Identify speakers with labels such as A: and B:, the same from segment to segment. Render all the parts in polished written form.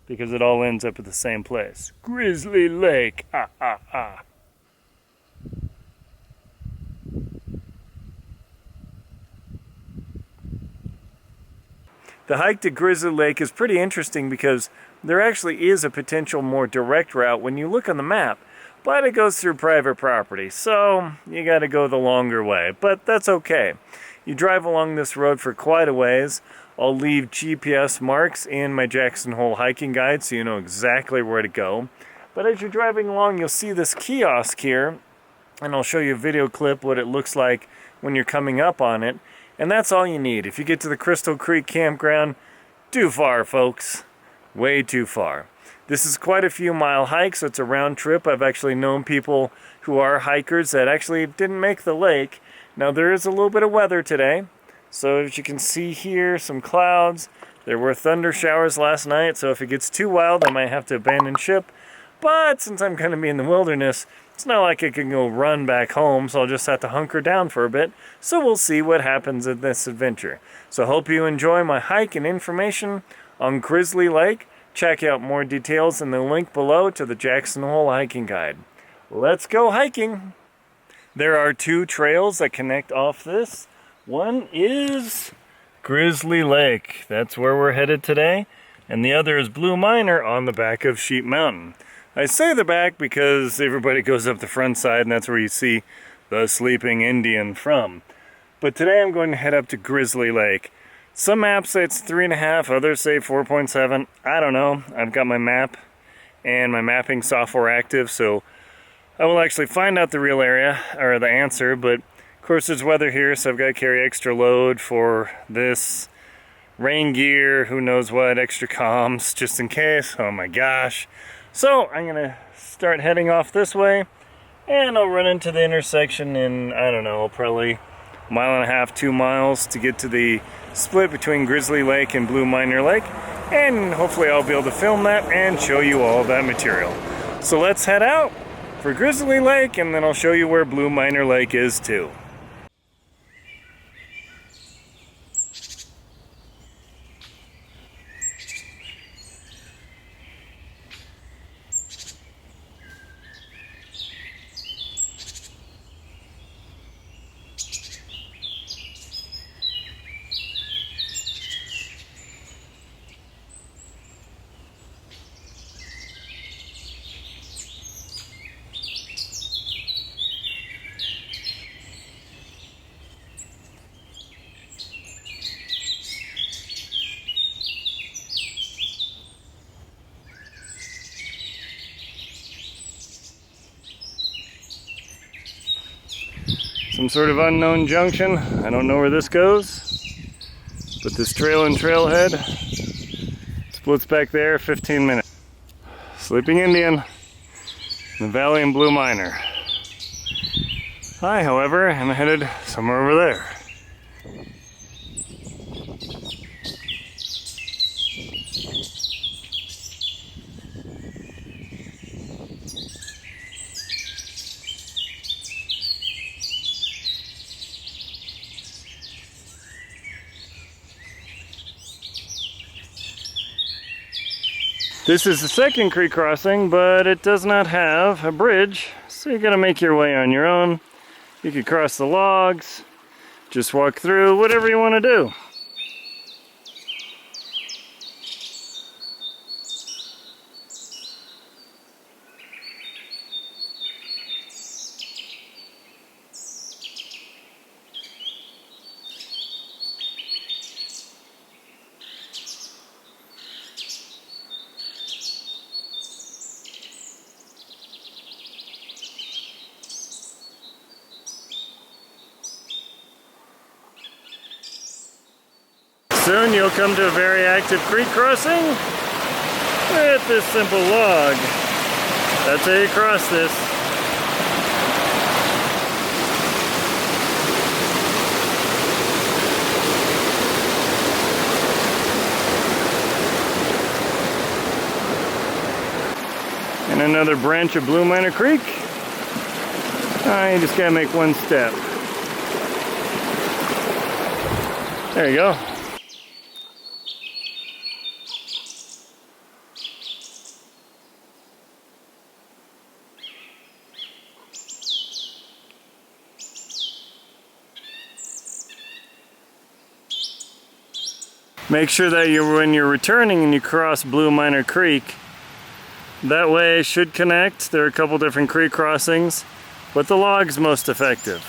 A: because it all ends up at the same place. Grizzly Lake, ah, ah, ah. The hike to Grizzly Lake is pretty interesting because there actually is a potential more direct route when you look on the map, but it goes through private property, so you gotta go the longer way, but that's okay. You drive along this road for quite a ways. I'll leave GPS marks in my Jackson Hole hiking guide so you know exactly where to go. But as you're driving along, you'll see this kiosk here, and I'll show you a video clip what it looks like when you're coming up on it. And that's all you need. If you get to the Crystal Creek campground, too far, folks. Way too far. This is quite a few mile hike, so it's a round trip. I've actually known people who are hikers that actually didn't make the lake. Now there is a little bit of weather today. So as you can see here, some clouds. There were thunder showers last night, so if it gets too wild, I might have to abandon ship. But since I'm going to be in the wilderness, it's not like I can go run back home, so I'll just have to hunker down for a bit. So we'll see what happens in this adventure. So hope you enjoy my hike and information on Grizzly Lake. Check out more details in the link below to the Jackson Hole hiking guide. Let's go hiking! There are two trails that connect off this. One is Grizzly Lake. That's where we're headed today. And the other is Blue Miner on the back of Sheep Mountain. I say the back because everybody goes up the front side and that's where you see the sleeping Indian from. But today I'm going to head up to Grizzly Lake. Some maps say it's 3.5, others say 4.7. I don't know. I've got my map and my mapping software active, so I will actually find out the real area, or the answer, but of course there's weather here, so I've got to carry extra load for this, rain gear, who knows what, extra comms, just in case. Oh my gosh. So I'm going to start heading off this way, and I'll run into the intersection in, I don't know, probably 1.5 miles, 2 miles to get to the split between Grizzly Lake and Blue Miner Lake, and hopefully I'll be able to film that and show you all that material. So let's head out for Grizzly Lake, and then I'll show you where Blue Miner Lake is too. Some sort of unknown junction. I don't know where this goes, but this trail and trailhead splits back there 15 minutes. Sleeping Indian in the Valley and Blue Miner. I, however, am headed somewhere over there. This is the second creek crossing, but it does not have a bridge, so you gotta make your way on your own. You could cross the logs, just walk through, whatever you want to do. Soon you'll come to a very active creek crossing with this simple log. That's how you cross this. And another branch of Blue Miner Creek. You just gotta make one step. There you go. Make sure that when you're returning and you cross Blue Miner Creek, that way it should connect. There are a couple different creek crossings, but the log's most effective.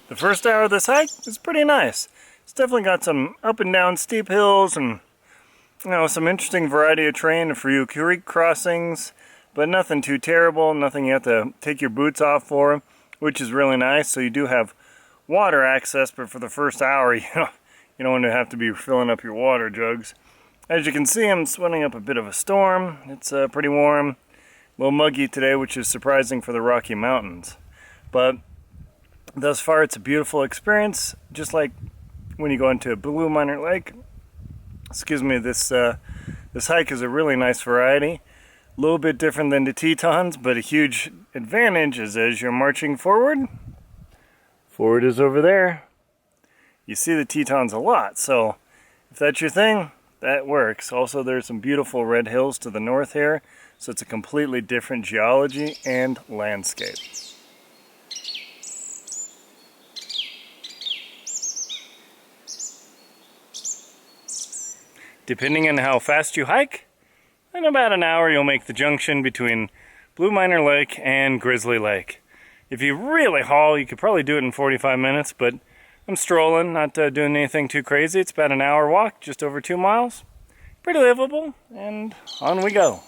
A: The first hour of this hike is pretty nice. It's definitely got some up and down steep hills and some interesting variety of terrain, a few creek crossings, but nothing too terrible, nothing you have to take your boots off for, which is really nice. So you do have water access, but for the first hour, you don't want to have to be filling up your water jugs. As you can see, I'm sweating up a bit of a storm. It's pretty warm, a little muggy today, which is surprising for the Rocky Mountains. But thus far, it's a beautiful experience, just like when you go into Blue Miner Lake. Excuse me, this hike is a really nice variety. A little bit different than the Tetons, but a huge advantage is as you're marching forward is over there. You see the Tetons a lot, so if that's your thing, that works. Also, there's some beautiful red hills to the north here, so it's a completely different geology and landscape. Depending on how fast you hike, in about an hour you'll make the junction between Blue Miner Lake and Grizzly Lake. If you really haul, you could probably do it in 45 minutes, but I'm strolling, not doing anything too crazy. It's about an hour walk, just over 2 miles. Pretty livable, and on we go.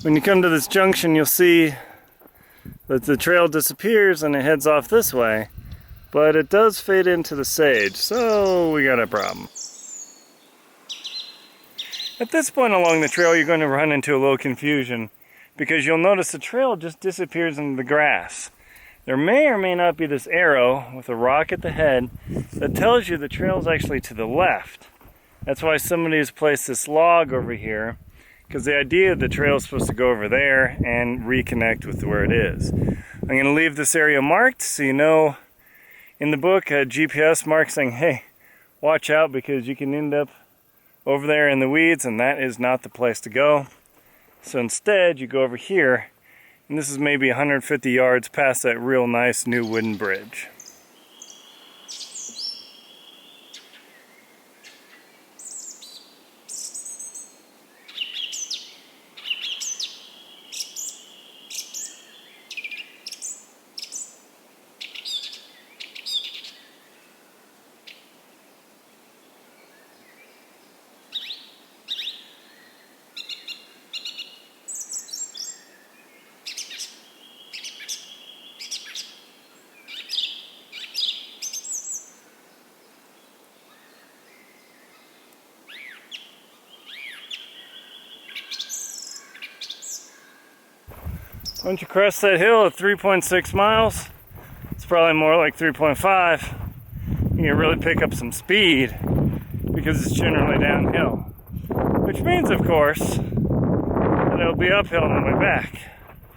A: When you come to this junction, you'll see that the trail disappears and it heads off this way, but it does fade into the sage, so we got a problem. At this point along the trail, you're going to run into a little confusion because you'll notice the trail just disappears into the grass. There may or may not be this arrow with a rock at the head that tells you the trail is actually to the left. That's why somebody has placed this log over here, because the idea of the trail is supposed to go over there and reconnect with where it is. I'm going to leave this area marked so you know in the book a GPS mark saying, hey, watch out because you can end up over there in the weeds and that is not the place to go. So instead you go over here, and this is maybe 150 yards past that real nice new wooden bridge. Once you cross that hill at 3.6 miles, it's probably more like 3.5, you can really pick up some speed because it's generally downhill. Which means, of course, that it'll be uphill on the way back.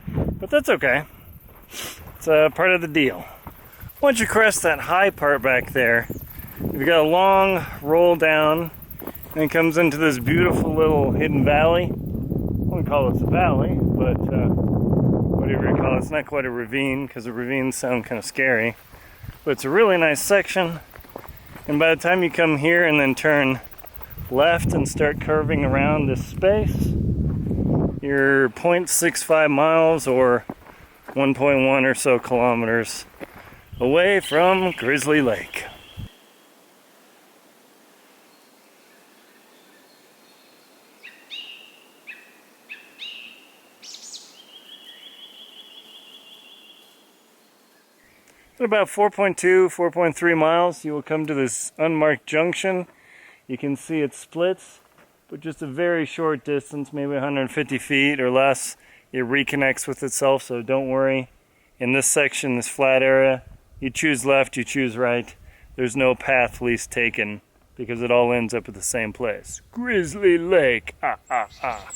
A: But that's okay. It's part of the deal. Once you cross that high part back there, you've got a long roll down and it comes into this beautiful little hidden valley. I wouldn't call it a valley, but whatever you call it. It's not quite a ravine because the ravines sound kind of scary, but it's a really nice section. And by the time you come here and then turn left and start curving around this space, you're 0.65 miles or 1.1 or so kilometers away from Grizzly Lake. At about 4.2, 4.3 miles, you will come to this unmarked junction. You can see it splits, but just a very short distance, maybe 150 feet or less, it reconnects with itself, so don't worry. In this section, this flat area, you choose left, you choose right. There's no path least taken because it all ends up at the same place. Grizzly Lake, ah, ah, ah.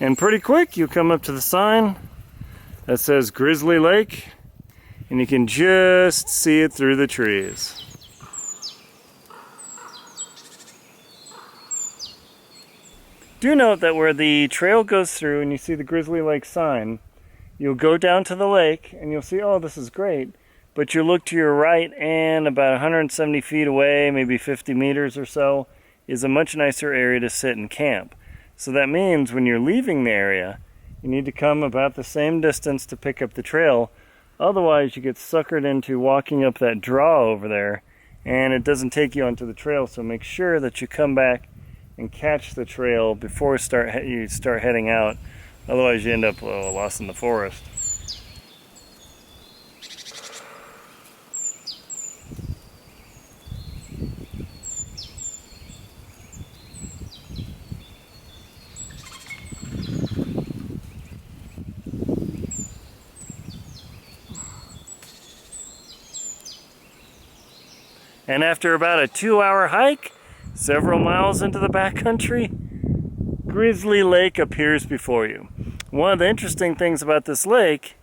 A: And pretty quick, you'll come up to the sign that says Grizzly Lake, and you can just see it through the trees. Do note that where the trail goes through and you see the Grizzly Lake sign, you'll go down to the lake and you'll see, oh, this is great. But you look to your right and about 170 feet away, maybe 50 meters or so, is a much nicer area to sit and camp. So that means when you're leaving the area, you need to come about the same distance to pick up the trail. Otherwise, you get suckered into walking up that draw over there and it doesn't take you onto the trail. So make sure that you come back and catch the trail before you start heading out. Otherwise you end up lost in the forest. And after about a 2-hour hike, several miles into the backcountry, Grizzly Lake appears before you. One of the interesting things about this lake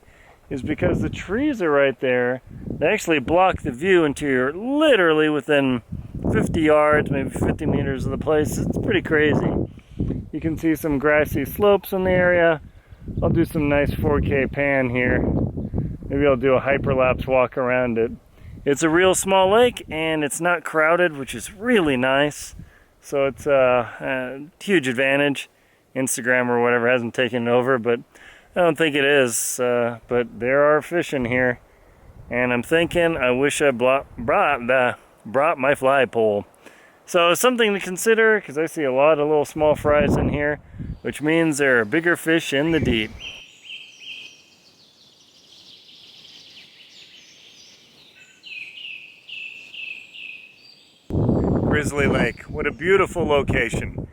A: is because the trees are right there, they actually block the view until you're literally within 50 yards, maybe 50 meters of the place. It's pretty crazy. You can see some grassy slopes in the area. I'll do some nice 4K pan here. Maybe I'll do a hyperlapse walk around it. It's a real small lake and it's not crowded, which is really nice. So it's a huge advantage. Instagram or whatever hasn't taken it over, but I don't think it is. But there are fish in here. And I'm thinking I wish I brought my fly pole. So something to consider, because I see a lot of little small fries in here, which means there are bigger fish in the deep. Grizzly Lake, what a beautiful location.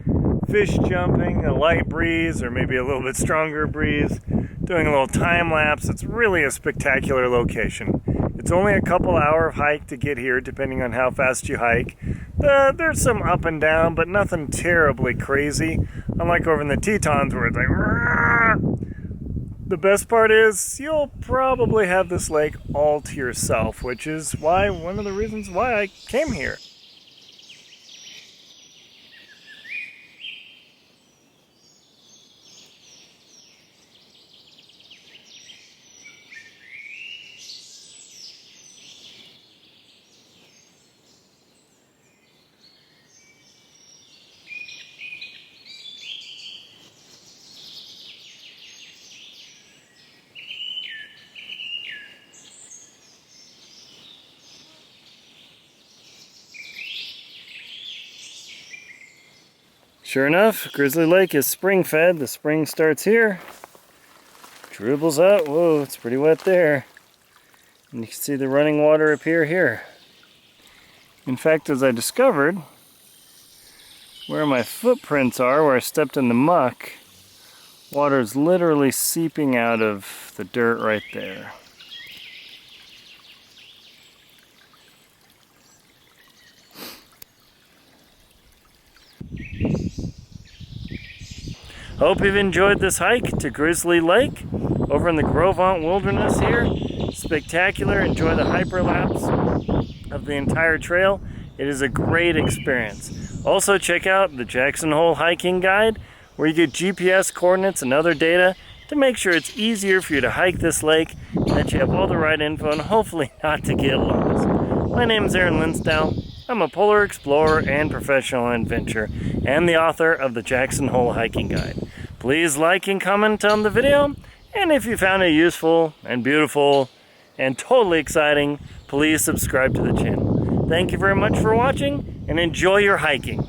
A: Fish jumping, a light breeze, or maybe a little bit stronger breeze, doing a little time lapse. It's really a spectacular location. It's only a couple hour hike to get here, depending on how fast you hike. There's some up and down, but nothing terribly crazy. Unlike over in the Tetons where it's like, Rrr! The best part is you'll probably have this lake all to yourself, which is one of the reasons why I came here. Sure enough, Grizzly Lake is spring fed. The spring starts here, dribbles out. Whoa, it's pretty wet there. And you can see the running water appear here. In fact, as I discovered, where my footprints are, where I stepped in the muck, water is literally seeping out of the dirt right there. Hope you've enjoyed this hike to Grizzly Lake over in the Gros Ventre Wilderness here. Spectacular. Enjoy the hyperlapse of the entire trail. It is a great experience. Also check out the Jackson Hole Hiking Guide, where you get GPS coordinates and other data to make sure it's easier for you to hike this lake and that you have all the right info and hopefully not to get lost. My name is Linsdau. I'm a polar explorer and professional adventurer, and the author of the Jackson Hole Hiking Guide. Please like and comment on the video, and if you found it useful and beautiful and totally exciting, please subscribe to the channel. Thank you very much for watching, and enjoy your hiking.